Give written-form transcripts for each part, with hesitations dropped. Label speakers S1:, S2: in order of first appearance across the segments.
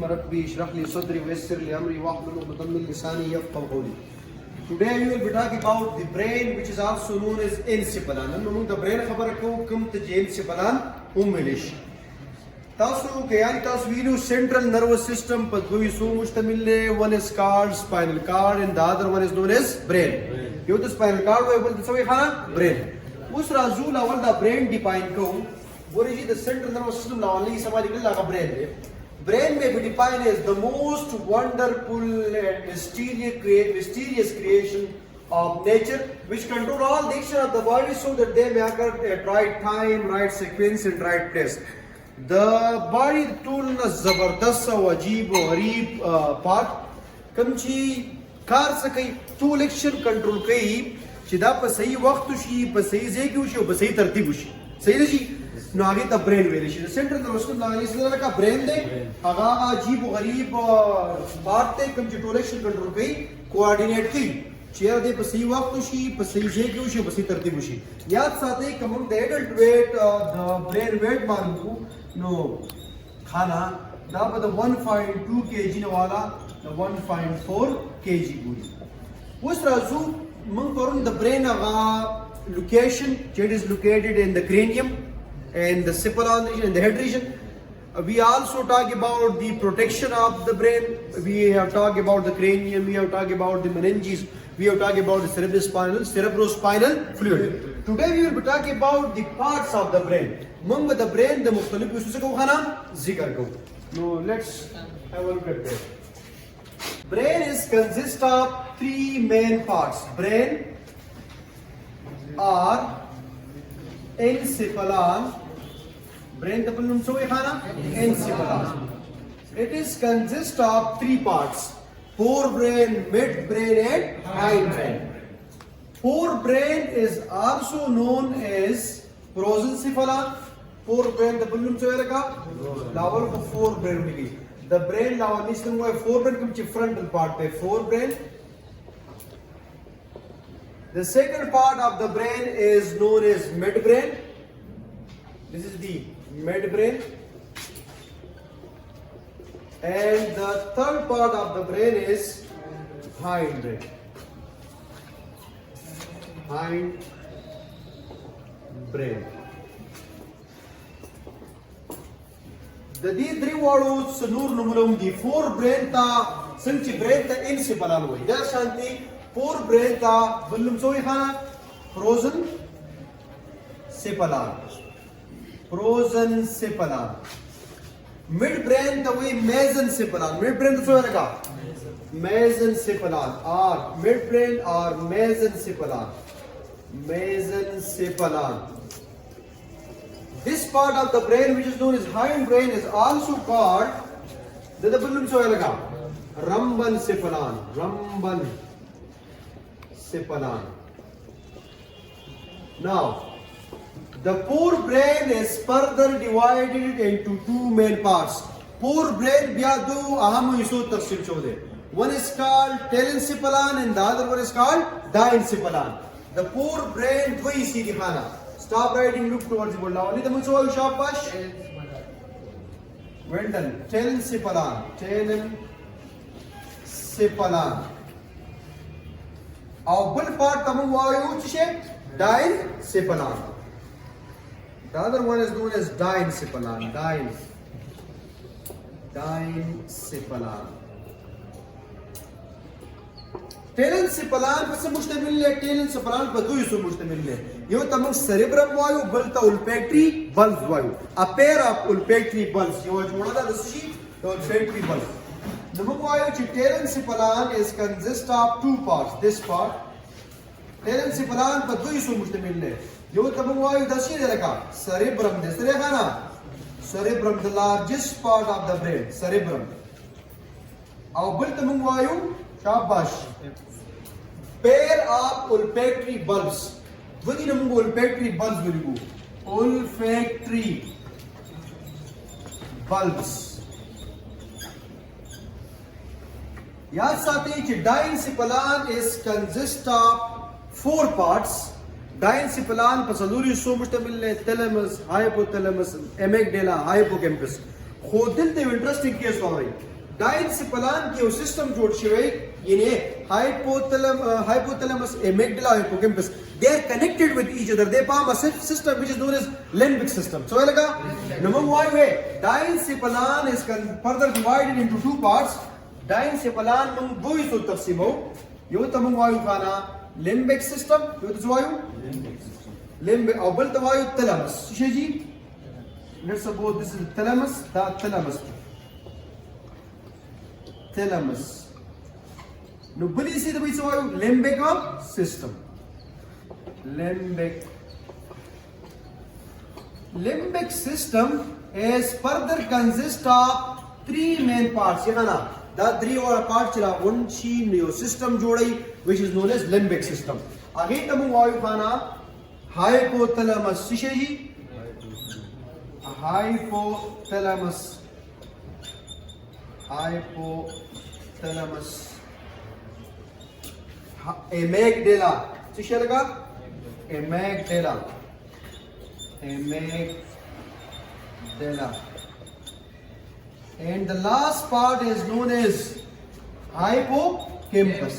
S1: ربي اشرح لي صدري ويسر لي امري واحلل عقدة من لساني يفقهوا قولي. Today we will be talking about the brain, which is also known as encephalo. نحن the brain خبر کو كم تجي encephalon وملش. تاسو كيان تاسو وینو central nervous system پر دوی سو مشتمل ہے. One is called spinal cord and the other one is known as brain. یو the spinal cord وای بل څه خانه brain. اوس راځو لاول دا brain define کوم. ورجی the central nervous system لاولې سمالي کله دا brain دی. Brain may be defined as the most wonderful and mysterious creation of nature, which control all the action of the body so that they may occur at right time, right sequence and right place. The body tool na zabardast او عجیب او غریب part کوم چې کار څه کوي ټول اکشن کنټرول کوي چې دا په صحیح وخت شي په صحیح ځای کې وشي او په صحیح ترتیب وشي. صحیح دی نو هغه ته برین ویل شي. سنټرل نروس سیستم لاندې سره کا برین دی هغه عجیب او غریب پارت ته کوم چې ټول اکشن کنټرول کوي کوارډینیټ کوي چې دا په صحیح وخت شي په صحیح ځای کې وشي په صحیح ترتیب وشي. یاد ساتئ کوم د اډلټ ویټ د برین ویټ باندې نو خانا دا په 1.2 kg نه والا 1.4 kg ګوري. اوس راځو موږ پرون د برین هغه لوکیشن چې it is located in the cranium and the cephalon region and the head region. We also talk about the protection of the brain. We have talked about the cranium, we have talked about the meninges, we have talked about the cerebrospinal fluid. Today we will be talking about the parts of the brain. Among the brain the مختلف حصوں کو خانا ذکر کو. Now let's have a look at that. Brain is consist of three main parts. Brain are encephalon. Brain the problem so khana encephalon. It is consist of three parts: forebrain, midbrain and hindbrain. Forebrain is also known as prosencephalon. Forebrain the problem so reka level of forebrain mili. The brain level nisam wa forebrain kum chi frontal part pe forebrain. The second part of the brain is known as midbrain. This is the midbrain. And the third part of the brain is hindbrain. Hindbrain. The these three words نور نمرهم دي forebrain تا څنګه brain ته encephalon وایي. دا شانتي forebrain تا بلم سوې خانه prosencephalon. Midbrain ته وایي mesencephalon. Midbrain څه ورګه mesencephalon or midbrain or mesencephalon. This part of the brain which is known as hindbrain is also called the problem so elaga rhombencephalon. Now the forebrain is further divided into two main parts. Forebrain bya do aham hisso taqsim chode. One is called telencephalon and the other one is called diencephalon. The forebrain do isi dikhana. Stop writing, look towards the board. Now, only the Mutsua Shabash. Well done. Telencephalon. Our bull part Tamu Vayu diencephalon. The other one is known as diencephalon. Telencephalon पर से मुश्तमिल है. Telencephalon पर दो हिस्सों मुश्तमिल है. यो Tamang cerebrum वायु बलता olfactory bulbs वायु. A pair of olfactory bulbs. यो जोड़ा था दस्ती the olfactory bulbs. नमक वायु ची telencephalon is consist of two parts. This part. Telencephalon पर दो हिस्सों मुश्तमिल है. यो तमंग वायु दस्ती दे रखा. Cerebrum दे सरे खाना. Cerebrum the largest part of the brain. Cerebrum. और बल तमंग वायु शाबाश. Pair of olfactory bulbs. What is olfactory bulbs? Olfactory bulbs. याद साथ ही diencephalon is consist of four parts. Diencephalon पर सदूरी सो मुश्तमिल है. Thalamus, hypothalamus, amygdala, hippocampus. خو دلته انټرېسټینګ کیس وایي داینسیپلان کې یو سیستم جوړ شوی یعنی hypothalamus amygdala hippocampus they are connected with each other they form a system which is known as limbic system so laga number one way diencephalon is further divided into two parts diencephalon mung do isu taqsimo yo tamung wayu khana limbic system yo twayu limbic aw bal tawayu thalamus sheji let's suppose this is thalamus no bali see the way so limbic system limbic system is further consists of three main parts yana the three or part chila one chi neo system jodai which is known as limbic system age tamu vayu khana hypothalamus ji hypothalamus amygdala sishalaga amygdala and the last part is known as hippocampus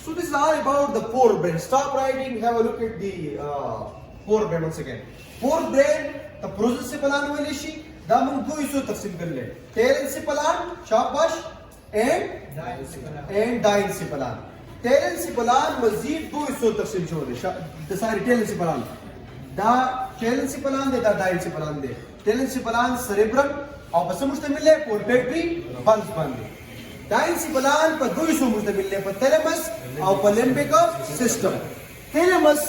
S1: so this is all about the forebrain stop writing have a look at the forebrain once again forebrain the prosencephalon walishi da mun do isu taqsim kar le telencephalon shabash and diencephalon telencephalon mazid do isu taqsim chode the sari telencephalon da telencephalon de da diencephalon de telencephalon cerebrum aw bas mustamil hai olfactory bulbs bande diencephalon pa do isu mustamil hai pa thalamus aw pa limbic system thalamus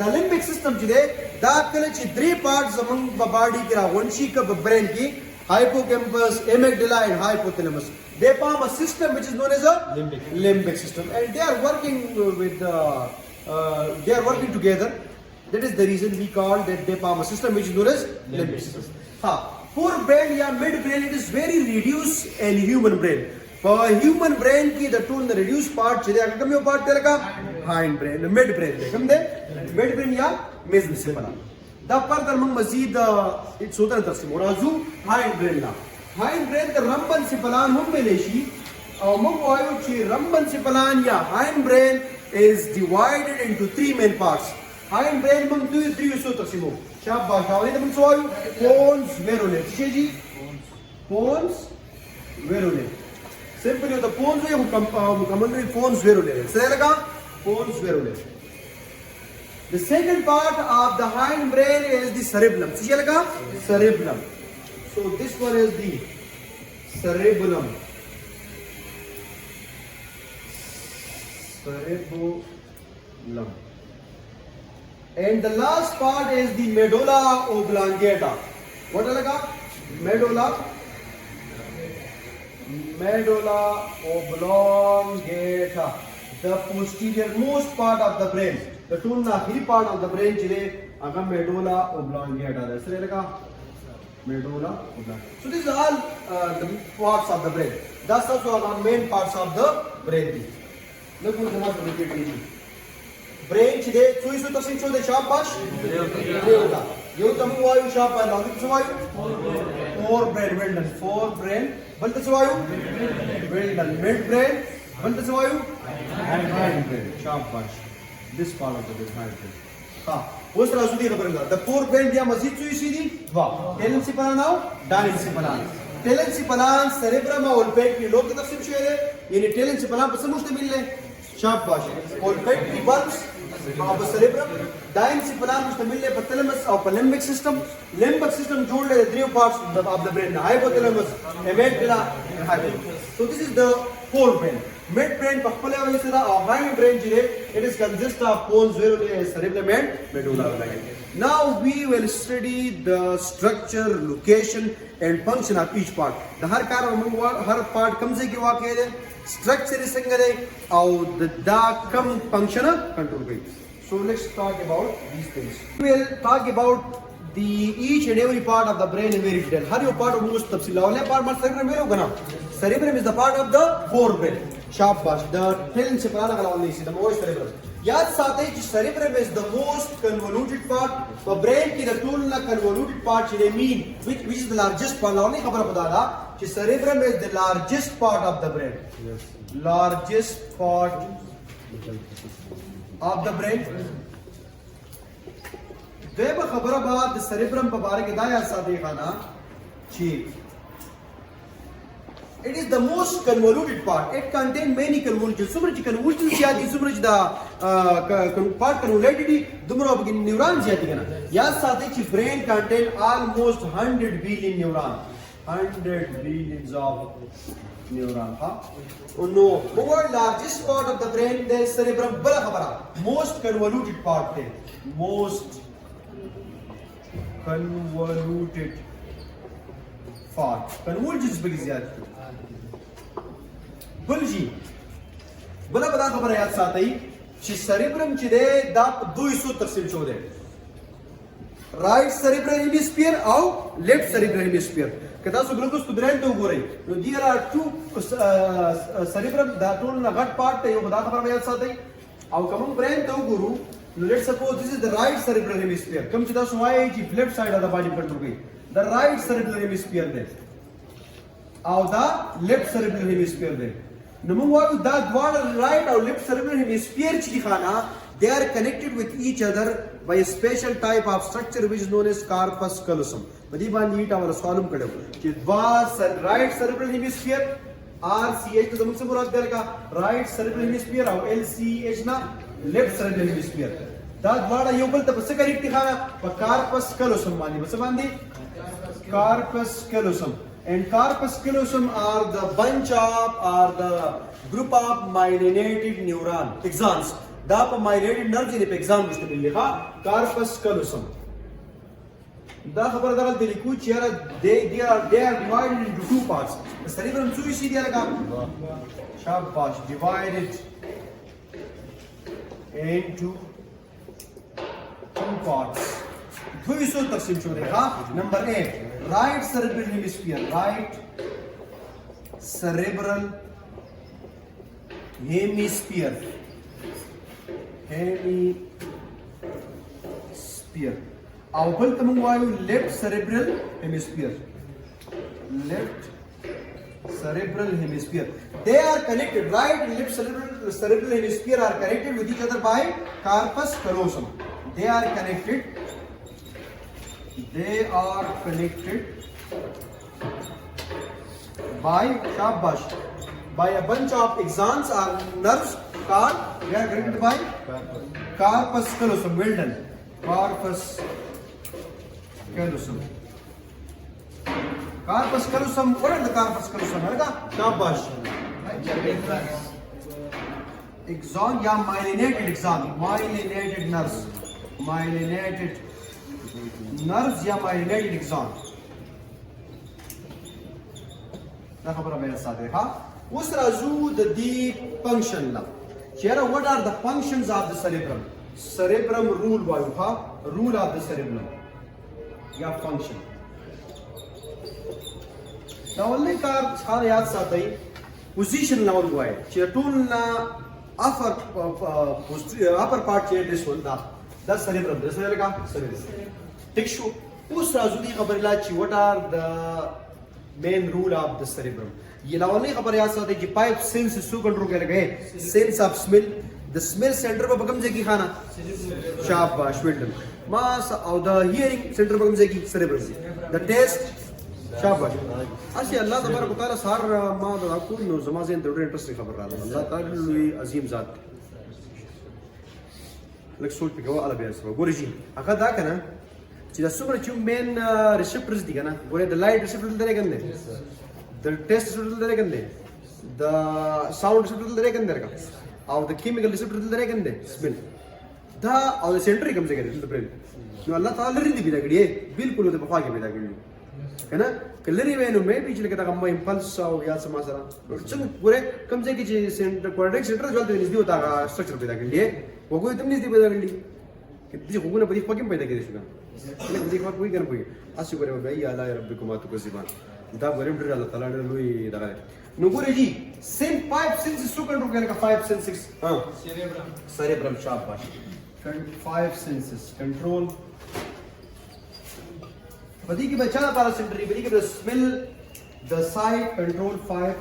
S1: the limbic system jide da kale chi three parts among the body kira one she ka brain ki hippocampus amygdala and hypothalamus they form a system which is known as a limbic system and they are working together that is the reason we call that they form a system which is known as limbic system forebrain ya midbrain it is very reduced in human brain for human brain ki the two the reduced part chide agam yo part telaka hind brain midbrain de kam de midbrain ya mesencephalon da further mang mazid it's other taqsim razu hind brain la hind brain the rhombencephalon hum meleshi aw mang wayu chi rhombencephalon ya hind brain is divided into three main parts hind brain mang three so taqsimo shabash awali the mang wayu pons verolate ji pons verolate simply the pons way commonly pons verolate serega pons verolate the second part of the hind brain is the cerebellum serega cerebellum so this one is the cerebellum and the last part is the medulla oblongata what alaga medulla oblongata the posterior most part of the brain the two akhiri part of the brain chile aga medulla oblongata rasrega medulla oblongata so these are all the parts of the brain that's also our main parts of the brain look at the repeat brain chile chuisu tasin chode shabash medulla yo tamu vayu shabash la this vayu forebrain well done forebrain bal this vayu well done midbrain bal this vayu hindbrain shabash this part of the hind brain उस राजू दी खबर the forebrain dia mazid chuisi di va telencephalon now diencephalon telencephalon cerebrum olfactory log ki taqsim shwe hai yani telencephalon par mustamil hai shabash olfactory bulbs of the cerebrum diencephalon mustamil hai par thalamus or limbic system jod le three parts of the brain hypothalamus amygdala and hypothalamus so this is the forebrain midbrain pakhpala wali sida or hindbrain jile it is consist of pons verolate cerebellum and medulla oblongata now we will study the structure location and function of each part the har part kamze ki waqe hai structure singare or the kam function control kai so let's talk about these things we will talk about the each and every part of the brain in very detail har yo part most tafsil wala part mar cerebrum mero gana cerebrum is the part of the forebrain shabash the telencephalon kala only the most cerebrum याद साथे چې cerebrum is the most convoluted part په brain کې د ټول نه convoluted part چې mean which is the largest part نه خبره پدا دا چې cerebrum is the largest part of the brain. Largest part of the brain. دغه خبره بعد د cerebrum په باره کې دا یاد ساتي خانا چې it is the most convoluted part. It contains many convolutions. So much convolutions زیاتی so much the part convoluted دي دومره بګ نیورون زیاتی کنه. یاد ساتي چې brain contain almost 100 billion neuron. 100 billions of neuron. No, more largest part of the brain the cerebrum بلا خبره. Most convoluted part है. Most convoluted part. Convolutions بګ زیاتی. بلجی بلا بلا خبر یاد ساتي چې cerebrum چې ده دا په 200 تقسیم شو ده right cerebral hemisphere او left cerebral hemisphere کدا څو ګلوکوز برین ته وګورئ نو there are two cerebrum دا ټول نه غټ پارت ته یو دا خبر یاد ساتي او کوم برین ته وګورو نو let's suppose this is the right cerebral hemisphere کوم چې دا سوای چې left side of the body کنټرول کوي the right cerebral hemisphere ده او دا left cerebral hemisphere ده نو موږ وایو دا دواړه right او left cerebral hemisphere چې خانا they are connected with each other by a special type of structure which is known as corpus callosum په دې باندې تا ول سوالم کړو چې dva right cerebral hemisphere RCH ته موږ څه مراد درکا right cerebral hemisphere او LCH نا left cerebral hemisphere دا دواړه یو بل ته څه کنیکټ خانا په corpus callosum باندې څه باندې corpus callosum and corpus callosum are the bunch of or the group of myelinated neuron axons da pa myelinated nerves in axon مشتمل لکھا corpus callosum دا خبر دا غلط لیکو چې they are divided into two parts the cerebrum څو شي دی لکه شاباش divided into two parts 200 تقسیم شو دی ها نمبر 8 right cerebral hemisphere right cerebral hemisphere او بل ته موږ وایو left cerebral hemisphere left cerebral hemisphere they are connected right and left cerebral hemisphere are connected with each other by corpus callosum they are connected by shabash by a bunch of axons or nerves called they are connected by corpus callosum well done corpus callosum what are the corpus callosum है shabash axon या myelinated axon myelinated nerves या myelinated axon دا خبره مې ساده ها اوس راځو د دې فنکشن لا چیرې what are the functions of the cerebrum rule وایو ها rule of the cerebrum یا function دا ولې کار ښه یاد ساتئ position level وایي چې ټول نه upper part چې this one دا cerebrum دا څه لګا cerebrum ټیک شو اوس راځو دې خبرې لا چې what are the main rule of the cerebrum ये लावली खबर याद साथ है कि pipe sense सु control कर गए sense of smell the smell centre पर बगम जगी खाना शाबाश वेल्डन मास और द हियरिंग सेंटर पर बगम जगी cerebrum द टेस्ट शाबाश असि अल्लाह तबारक व तआला सार मा द को नो जमाजे द इंटरेस्ट खबर रहा अल्लाह ताला Louis Azeem ذات لك صوت بيقوا على بيس ګورې هغه دا کنه چې د سوبر چې مین ریسپټرز دي کنه ګورې د لایټ ریسپټر درې کنده د ټیسټ ریسپټر درې کنده د ساوند ریسپټر درې کنده او د کیمیکل ریسپټر درې کنده سمل دا او د سنټر کوم ځای کې د برین نو الله تعالی لري دې پیدا کړی بالکل د بخوا کې پیدا کړی کنه کلری وینو مې به چې لکه دا کوم امپلس او یا سم سره څنګه ګورې کوم ځای کې چې سنټر کوارډیک سنټر ځول ته نږدې وتا سټرکچر پیدا کړی وګورئ تم نږدې پیدا کړی دې وګورئ په دې پکې پیدا کړی شو دې خو کوی کنه کوي اسی ګورې بھائی اعلی ربکما تو کو زبان دا ګورم ډېر الله تعالی ډېر لوی دغه نو ګورئ جی سیم 5 سنسز څو کنټرول کوي لکه 5 سنسز سریبرم شاباش 5 سنسز کنټرول بدی کې بچا لپاره سنټري بدی کې د سمل د سایت کنټرول 5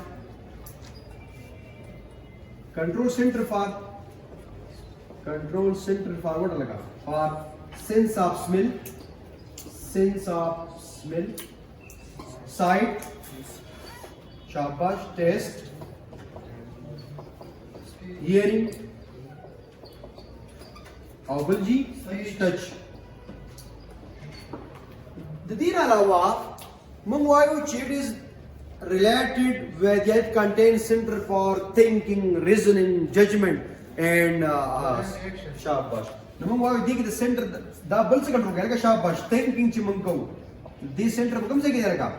S1: control center for what लगा for sense of smell sight शाबाश taste hearing audible ji touch د دې علاوه موږ وایو چې it is related with it contains center for thinking, reasoning, judgment and shabash. نو موږ وایو دغه د سنټر دا بل څه کنټرول کوي شاباش thinking چې موږ کوو دې سنټر په کوم ځای کې دی راکا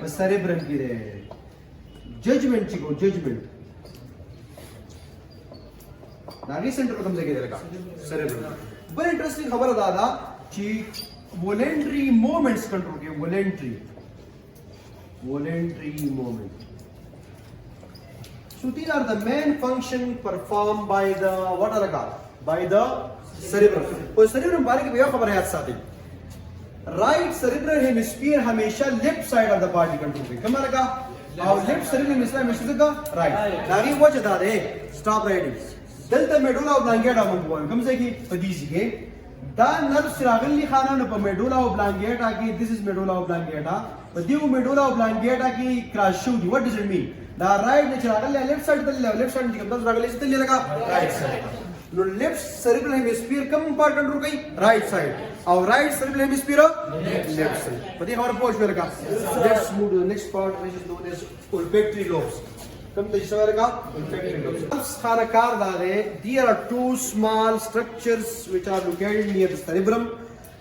S1: په سریبرم کې دی judgment چې کوو judgment دا دې سنټر په کوم ځای کې دی راکا سریبرم بل انټرېسټینګ خبره دا چې voluntary movements control کوي voluntary movement. So these are the main function performed by the what are called by the cerebrum. तो cerebrum बारे की खबर है आज साथी right cerebral hemisphere हमेशा left side of the body control करेगा क्या लगा और left cerebral hemisphere हमेशा का right नारी वो चला दे stop writing delta medulla oblongata मंगवाएं कम से की पदीसी के دا نرف راغلی خانه په میډولا اوبلانګیټا کې this is medulla oblongata په دیو میډولا اوبلانګیټا کې کراس شو دی what does it mean دا رائټ نه راغلی لیفټ سایډ ته لیفټ سایډ کې بس راغلی ستل لگا رائټ سایډ نو لیفټ سریبرل هیمسفیر کوم پارت کنټرول کوي رائټ سایډ او رائټ سریبرل هیمسفیر لیفټ سایډ په دې خبره پوه شو لگا لیټس موو ټو د نیکسټ پارت which is known as olfactory lobes कम तजसवेगा खानाकार दागे there are two small structures which are located near the cerebrum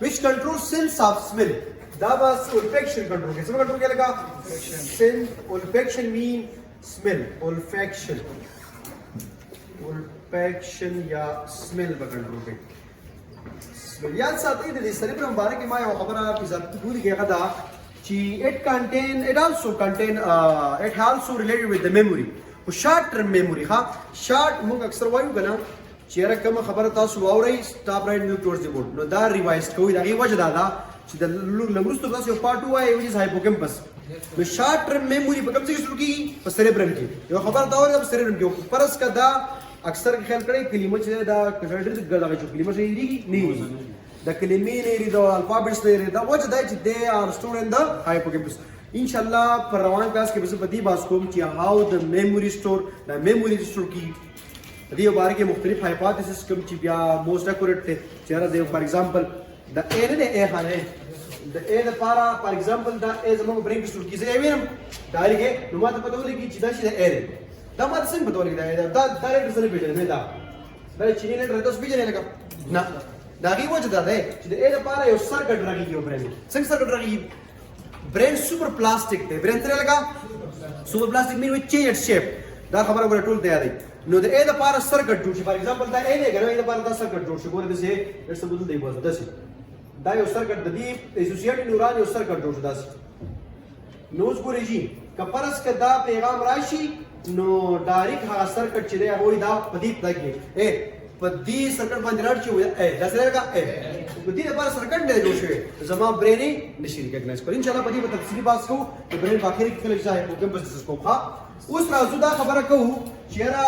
S1: which control sense of smell that was olfaction control कैसे control क्या लगा sense olfaction mean smell olfaction या smell पर control पे smell याद साथ ही Delhi cerebrum बारे की माया खबर आप इस पूरी क्या कदा it also related with the memory short term memory short موږ اکثر وایو کنه چیرې کوم خبره تاسو واورئ stop writing towards the board نو دا ریوایز کوئ دا غي وجه دا چې د لمرستو تاسو یو پارت وایي which is hippocampus نو short term memory په کوم څه کې شروع کیږي په سریبرم کې یو خبره دا اورئ په سریبرم کې پرس کا دا اکثر خیال کړئ کلمه چې دا کډر غږ کلمه شي نه the کلمې لري د الفابټس لري دا وجه دا چې they are stored in the hippocampus ان شاء الله پر روان کلاس کې به په دې باس کوم چې how the memory store the memory store کی دې باره کې مختلف hypothesis کوم چې بیا most accurate ته چیرې د for example the a نه a هانه the a د پارا for example the a زموږ brain store کی زه وینم دا لري نو ماته پته ولګي چې دا شي د a دا ماته څنګه پته ولګي دا ډایرکټ سره پیژنې دا چینی نه راځي پیژنې نه نه دا غي وجه دا ده چې د اې لپاره یو سرکټ راغلی یو برین څنګه سرکټ راغلی برین سوپر پلاستیک دی برین تر لگا سوپر پلاستیک مین وچ چینج شیپ دا خبره ور ټول دی نو د اې لپاره سرکټ جوړ شي فار ایگزامپل دا اې نه غره د لپاره دا سرکټ جوړ شي ګوره د څه څه بدل دی وځه داسې دا یو سرکټ د دې اسوسییټډ نیورون یو سرکټ جوړ شي داسې نوز ګورې جی کپرس کدا پیغام راشي نو ډایرکټ هغه سرکټ چې دی هغه دا پدې لګي په دې سرکټ باندې راځي وي دا سره لګا په دې لپاره سرکټ نه جوړ شوی زما برین نشي ریکګنایز کول ان شاء الله په دې په تفصیلی بحث کوو د برین په اخر کې کله ځای په کوم بس کو ښه اوس راځو دا خبره کوو چې را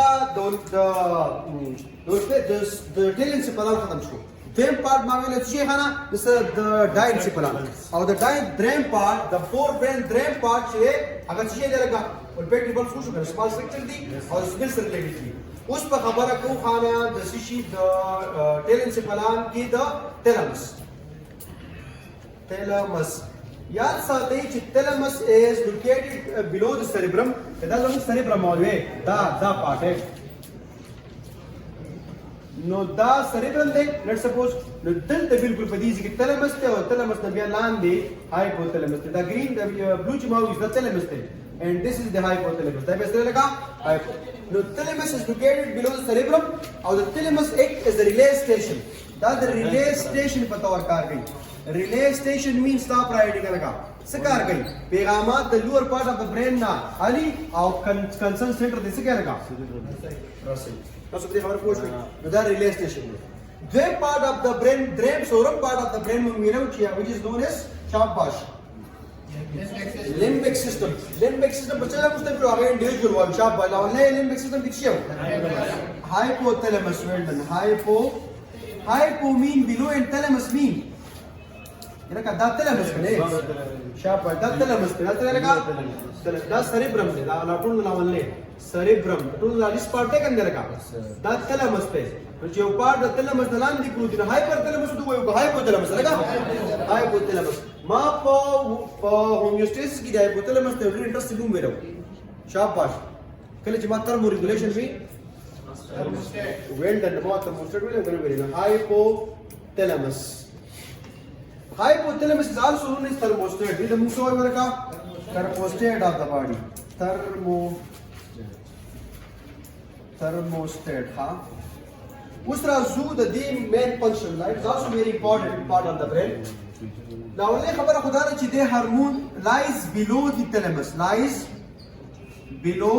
S1: د ټیلنسپلان ختم شو دیم پارت ما ویل چې غنا د ډاینسپلان او د دریم پارت د فور برین دریم پارت چې هغه چې لګا او په دې بل څه شو سپال سټرکچر دی او سپیل سټرکچر دی اوس په خبره کو خانه د سشي د ټیلنسپلان کې د تلامس یاد ساتئ چې تلامس از لوکیټډ بلو د سریبرم دا زموږ سریبرم مولوي دا پارت ہے نو دا سریبرم دی لیټ سپوز نو دلته بالکل په دې کې تلامس ته او تلامس نه بیا لاندې هایپوتلامس ته دا گرین د بلو چې ماوي د تلامس ته and this is the hypothalamus دا به سره لگا no thalamus is located below the cerebrum or the thalamus acts as a relay station دا د ریلی سټیشن په تور کار کوي. ریلی سټیشن مینز دا پرایډینګ لگا څه کار کوي؟ پیغامات د لوور پارت اف د برین نه علي او کنسرن سنټر د څه کار لگا رسي. تاسو په دې خبره پوه شئ. نو دا ریلی سټیشن دی. دویم پارت اف د برین دریم څلورم پارت اف د برین موږ وینو چې which is known as شاباش limbic system. Limbic system په څه مستقل هغه انډیویډوال وایي شاباش. او نه limbic system کې څه و؟ hypothalamus. well done. hypo mean below and thalamus mean لکه دا تلمس کنه شاباش دا تلمس کنه دا لکه دا سریبرم دی دا ټول لاولې سریبرم ټول لالیس پارت کنه لکه دا تلمس ته چې یو پارت د تلمس د لاندې پروت دی هایپر تلمس دوی وایو هایپو تلمس لکه هایپو تلمس. ما په هومیوستاسیس کې د هایپو تلمس ته ډېر انټرست کوم ویلو شاباش. کله چې ما ترمو ریګولیشن وی ویل د ما ترموسټیټ ویل غوړي ویل هایپو تلمس. Hypothalamus is also known as thermostat. We the moves over ka thermostat of the body. Thermostat. Usra zoo the main function. Right? It's also very important part of the brain. Now, only khabar khuda na chi de hormone lies below the thalamus. Lies below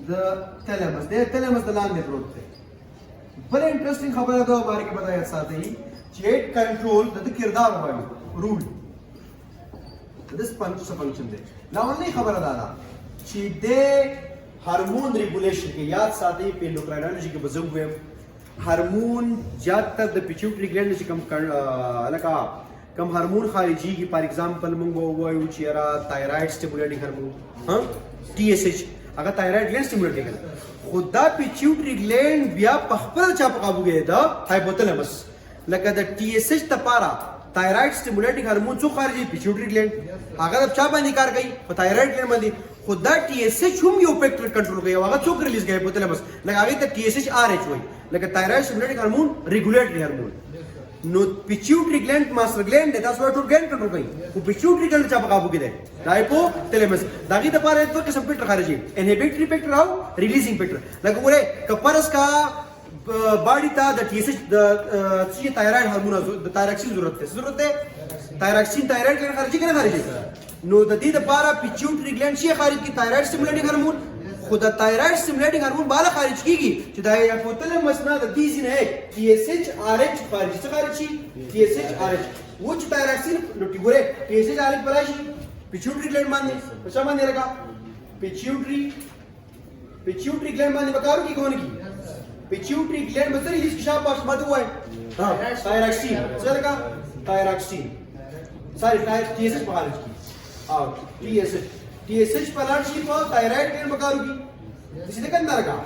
S1: the thalamus. The thalamus the land growth. Very interesting khabar है तो हमारे के बताया साथ ही चेट control the किरदार वाली rule this function दे ना ओनली खबर दादा ची दे हार्मोन रेगुलेशन के याद साथ ही एंडोक्राइनोलॉजी के बजम हुए हार्मोन ज्यादातर द पिट्यूटरी ग्लैंड से कम हार्मोन खारिजी की फॉर एग्जांपल मंगो वो चेरा थायराइड स्टिमुलेटिंग हार्मोन हां टीएसएच अगर थायराइड ग्लैंड स्टिमुलेट करेगा खुदा पिट्यूटरी ग्लैंड बिया पखपल चाप काबू गए द हाइपोथैलेमस लगा द टीएसएच तपारा थायराइड स्टिमुलेटिंग हार्मोन जो खारिजी पिट्यूटरी ग्लैंड अगर अब चाप निकार गई तो थायराइड ग्लैंड में खुदा टीएसएच हम यो पेक्टर कंट्रोल गए वाला चोक रिलीज गए हाइपोथैलेमस लगा आगे तक टीएसएच आरएच हुई लगा thyroid stimulating hormone regulatory hormone नो pituitary gland master gland that's what टू ग्लैंड कंट्रोल गई वो पिट्यूटरी ग्लैंड चाप काबू गए हाइपोथैलेमस दागी तपारा तो के सब पेक्टर खारिजी इनहिबिटरी पेक्टर आओ रिलीजिंग पेक्टर लगा बोले कपरस का बॉडी था द टीएसएच द ची थायराइड हार्मोन द थायरॉक्सिन जरूरत है थायरॉक्सिन थायराइड ग्लैंड खारिज के खारिज नो द दी द पारा पिट्यूटरी ग्लैंड ची खारिज की थायराइड स्टिमुलेटिंग हार्मोन खुद थायराइड स्टिमुलेटिंग हार्मोन बाला खारिज कीगी जो द हाइपोथैलेमस ना द दी जिन है टीएसएच आरएच खारिज से खारिज टीएसएच आरएच वो ची थायरॉक्सिन लोटी गोरे टीएसएच आरएच पराशी पिट्यूटरी ग्लैंड मानने अच्छा मानने लगा पिट्यूटरी ग्लैंड मानने बकारो की कौन की पिट्यूटरी ग्लैंड में रिलीज की शाबाश मत हुआ है हां थायरॉक्सिन चलेगा थायरॉक्सिन सारी टीएसएच पहाड़ की और टीएसएच पहाड़ की पर थायराइड ग्लैंड बकारो की इसी देखन दरगा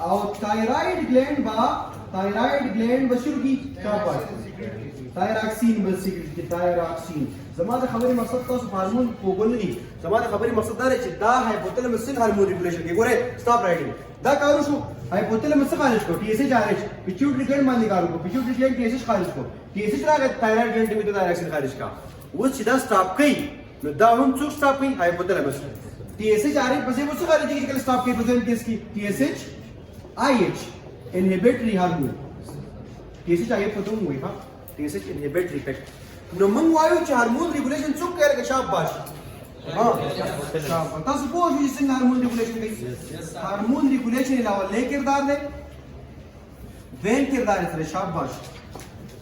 S1: और थायराइड ग्लैंड बशुर की शाबाश थायरॉक्सिन बसिक थायरॉक्सिन जमाने खबरी मकसद का हार्मोन को बोलनी जमाने खबरी मकसद दार है दा हाइपोथैलेमस से हार्मोन रेगुलेशन के गोरे स्टॉप राइटिंग दा कारो शो हाइपोथैलेमस से खारिज को टीएसएच आरएच पिट्यूटरी ग्लैंड मान निकालो को पिट्यूटरी ग्लैंड टीएसएच खारिज को टीएसएच रागा थायराइड ग्लैंड में थायरॉक्सिन खारिज का वो सीधा स्टॉप कई न दा हम चुक स्टॉप कई हाइपोथैलेमस टीएसएच आरएच बसे वो से खारिज की स्टॉप के प्रेजेंट केस की टीएसएच आईएच इनहिबिटरी हार्मोन टीएसएच आईएच पता हुई हां टीएसएच इनहिबिटरी इफेक्ट नो मंग वायु च हार्मोन रेगुलेशन चुक करेगा शाबाश हां शाबाश तासु को जी सिंग हार्मोन रेगुलेशन कई हार्मोन रेगुलेशन अलावा ले किरदार ने वेन किरदार है शाबाश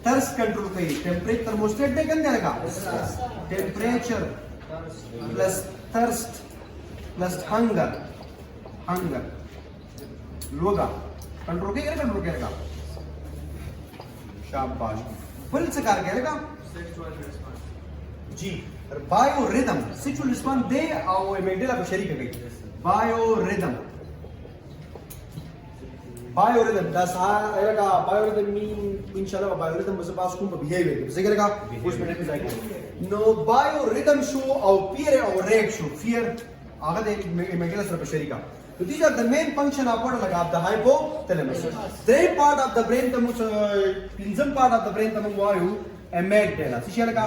S1: थर्स्ट कंट्रोल कई टेंपरेचर थर्मोस्टेट ने कंदे लगा temperature plus thirst plus hunger लोगा कंट्रोल करेगा शाबाश फुल से कार करेगा जी बायोरिदम सेक्सुअल रिस्पांस दे और एमिगडाला को शरीक गई बायोरिदम दैट्स आएगा बायोरिदम मीन इंशाल्लाह बायोरिदम बस पास को बिहेवियर से करेगा उस मिनट में जाएगा नो बायोरिदम शो और फियर और रेट शो फियर आगे दे एमिगडाला से शरीका so these are the main function of what like of the hypothalamus the part of the brain the pinzam part of the brain the vayu amygdala सिशिया लगा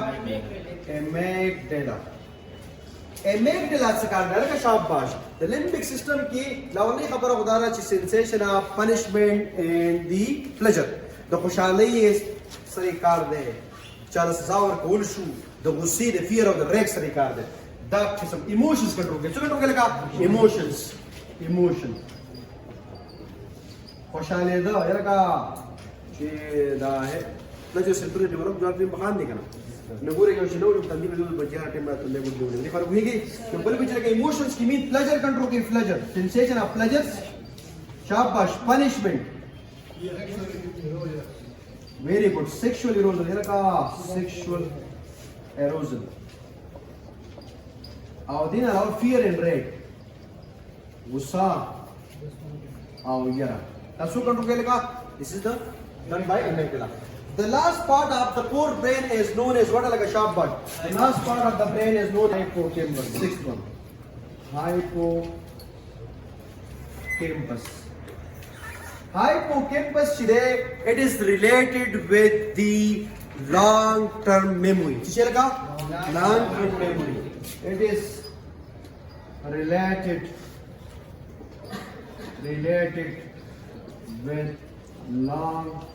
S1: amygdala से car लगा शाबाश the limbic system की लावनी खबर खुदारा ची sensation of punishment and the pleasure د خوشحالۍ سره کار دی، چاله سزا ورکول شو، د غصې د فیر او د ریک سره کار دی. دا قسم ایموشنز کنټرول کوي. څه کنټرول کوي؟ لکه ایموشن خوشحالي ده لکه چې دا دا چې سنتوري ډیولپ جوړ دي بخان دي کنه نو ګوره یو شنو نو تندې په بچا ټیم راته له ګډ دی خو هیږي نو بل به چې ایموشنز کی مين پلیجر کنټرول کوي. پلیجر سنسیشن اف پلیجرز شاباش. پنیشمنٹ very good. Sexual erosion لکه sexual erosion او دین علاوه fear and rage غصه او یرا تاسو کنټرول کوي لکه this is the done by amygdala. The last part of the core brain is known as what? Like a sharp bud. The last part of the brain is known as hippocampus. Sixth one. Hippocampus. Hippocampus today it is related with the long-term memory. Long-term memory. It is related with long-term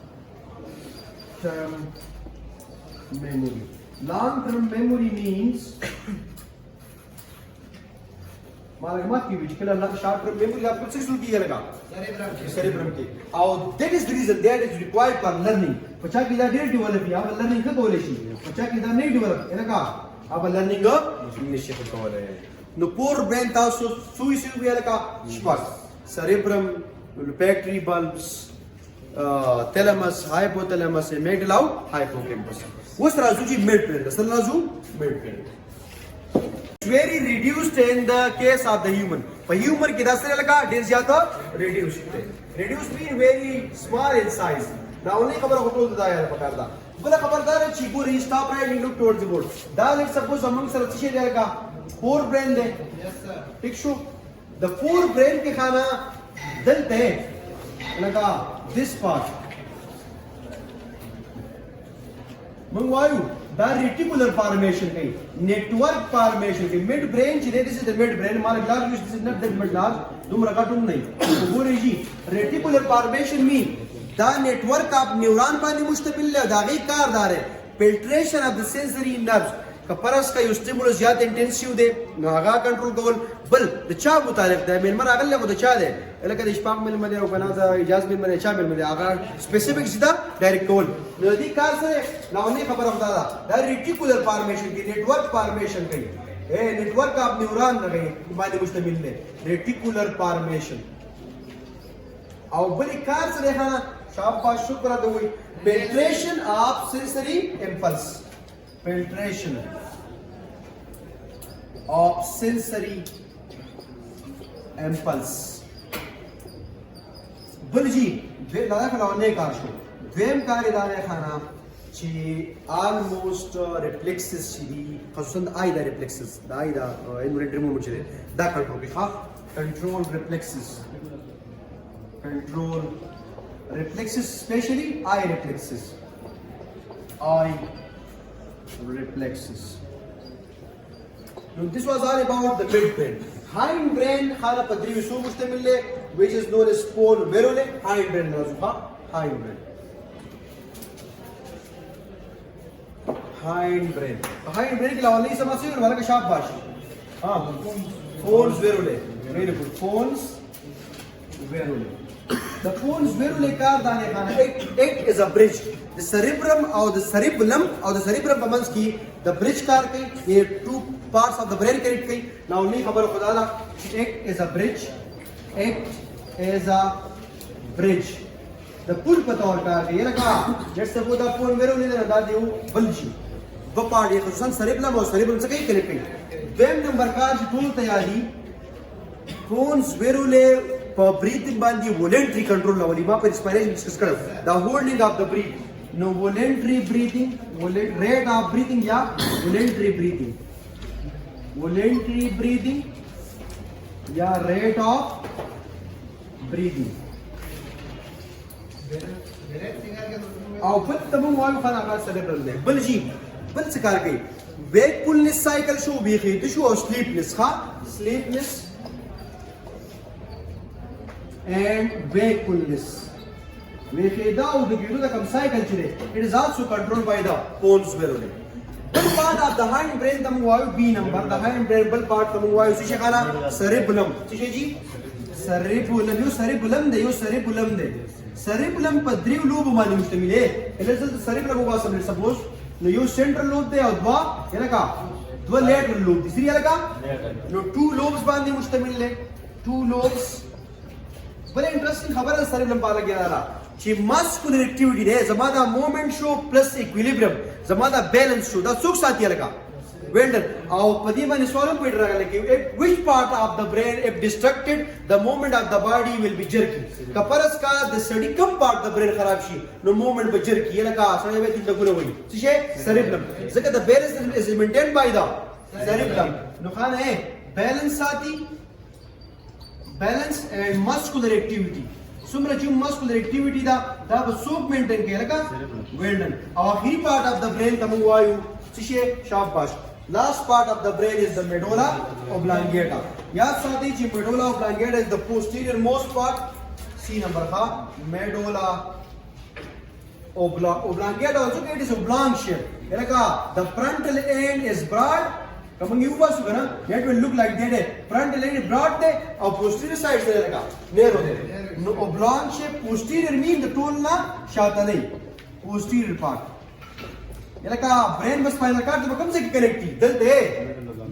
S1: memory. Long-term memory means मालूमात की which killer short-term memory आपको किस चीज की लगा cerebrum की. और that is the reason that is required for learning. बच्चा की ज़्यादा develop या अब learning का बोले शी बच्चा की ज़्यादा नहीं develop है ना का अब learning का निश्चित होता है. नो core brain था सुई भी लगा स्पर्श cerebrum, olfactory bulbs, thalamus, hypothalamus, amygdala, hippocampus. उस तरह से midbrain, असल लाजू midbrain. Very reduced in the case of the human. पर human की दस लगा डेंस या तो reduced. Reduced mean very small in size. ना उन्हें खबर होता होता है पकड़ दा. बोला खबरदार है चीकू stop right and look towards the board. That let's suppose among सरचिशे जाएगा forebrain दे. Yes sir. ठीक शो. The forebrain के खाना दलते हैं लगा this part. मंगवायु the reticular formation कहीं network formation कहीं mid brain cheese this is the mid brain हमारे large use this is not that much large तुम रखा तुम नहीं तो वो रही reticular formation में the network आप न्यूरॉन पर मुश्तमिल है दागी कारदार है filtration of the sensory nerves कपरस का स्टिमुलस ज्यादा इंटेंसिव दे नागा कंट्रोल कौन बल द चा मुतालिक दे मेन मर अगले को द चा दे लका इश्पाक मिल मदे और बना दा इजाज मिल मदे चा मिल मदे आगा स्पेसिफिक सीधा डायरेक्ट कौन नदी कार से लावनी खबर होता था द रेटिकुलर फॉर्मेशन की नेटवर्क फॉर्मेशन कहीं ए नेटवर्क आप न्यूरॉन न कहीं बादी मुश्तमिल है रेटिकुलर फॉर्मेशन और बली कार से देखा शाबाश शुक्र दो penetration of sensory impulse filtration of sensory impulse. बल्कि वे लाया खलाने का शो वेम कार्य दाने खाना ची almost reflexes ची खसुंद आई दा reflexes दा आई दा involuntary movement ची दा control की हाँ control reflexes especially eye reflexes Now this was all about the midbrain. Hindbrain خاله پدری وسو مشتمل ہے which is known as spone verole hindbrain نازوها hindbrain. Hindbrain के लावली समझ से वाला का शाबाश. हाँ pons verole very good pons verole. The pons verole car दाने खाना it is a bridge. The cerebrum or the cerebellum or the cerebrum बमंस की the bridge कार के ये two parts of the brain connect की now नहीं खबर खुदा ला it is a bridge the pull पतौर car के ये लगा जैसे वो दा pons verole ने दा दियो बल्जी वो पार्ट ये खुशान cerebellum और cerebrum से कहीं connect की वेम नंबर कार जो पुल तैयारी pons verole for breathing बांधी voluntary control लावली वहाँ पर respiration discuss करो the holding of the breath no voluntary breathing rate of breathing या voluntary breathing या rate of breathing और फिर तब हम वाल खाना का cerebral ले बल्कि बल सिकार गई wakefulness cycle शो भी है तो शो sleepness हाँ sleepness and wakefulness وخیدا او د ګیرو د کم سایکل چې it is also controlled by the pons where بل part of the hind brain ته موږ وایو B number the hind brain بل part ته موږ وایو څه غاړه cerebellum څه جی cerebellum یو cerebellum دی یو cerebellum دی cerebellum په دریو لوبو باندې مشتمل دی الزل cerebellum واسم سپوز نو یو سنټرل لوب دی او دوا یلکا دوا لیټرل لوب دي سری یلکا نو ټو لوبس باندې مشتمل دی ټو لوبس بل انټرېسټینګ خبره cerebellum په اړه ګرځا چې ماسکولر اکټیویټي دی زما دا موومنت شو پلس ایکویلیبریم زما دا بیلنس شو دا څوک ساتي لګا وینډر او په دې باندې سوالم پېټ راغلی کې which part of the brain if distracted the movement of the body will be jerky کپرس کا د سړی کوم پارت د برین خراب شي نو موومنت به jerky لکه سړی به دې دغه وایي څه شي cerebellum ځکه د balance is maintained by the cerebellum نو خانه balance ساتي balance and muscular activity څومره چې muscular activity دا به څوک مینټین کوي لکه وینډن او اخري پارت اف د برین ته موږ وایو څه شي شاباش last part of the brain is the medulla oblongata یاد ساتئ چې medulla oblongata is the posterior most part C number ها medulla oblongata also it is oblong shape لکه the frontal end is broad coming you was gonna it will look like that frontal end is broad there or posterior side se lagha narrow there no oblong shape posterior mean the tone na shata nahi posterior part yalaka brain bas spinal cord to kam se connect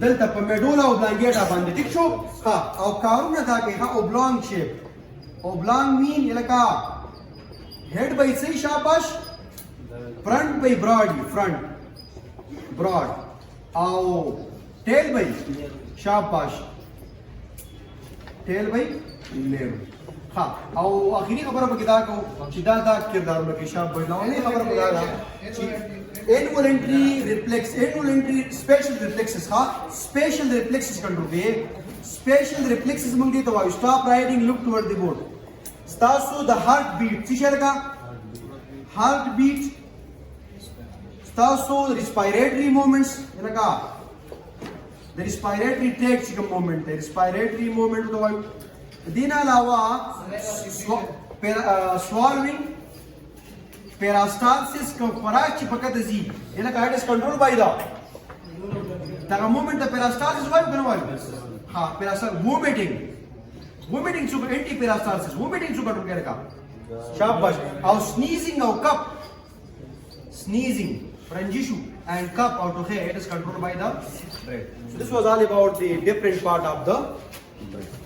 S1: دلته په medulla oblongata باندې ټیک شو ها او کارونه دا کې ها oblong shape oblong mean yalaka head by say shabash front by broad او tail by shabash tail by narrow ها او اخیری خبره په کې دا کو چې دا کردارونه کې شاباش نو نه خبره په دا چې involuntary reflex involuntary spatial reflexes ها spatial reflexes control دی spatial reflexes موږ دې ته وایو stop writing look toward the board ستاسو د heart beat څه شرکا heart beat ستاسو respiratory movements لکه د respiratory tract چې کوم movement دی respiratory movement ته وایو دین علاوه swallowing peristalsis کو خوراک چې پکې دزي لکه it is controlled by the movement د peristalsis وایو کنه وایو ها peristalsis vomiting څو anti peristalsis vomiting څو کنټرول کوي شاباش او sneezing او cough sneezing Ranjishu and cup out of here, it is controlled by the brain. So this was all about the different part of the brain.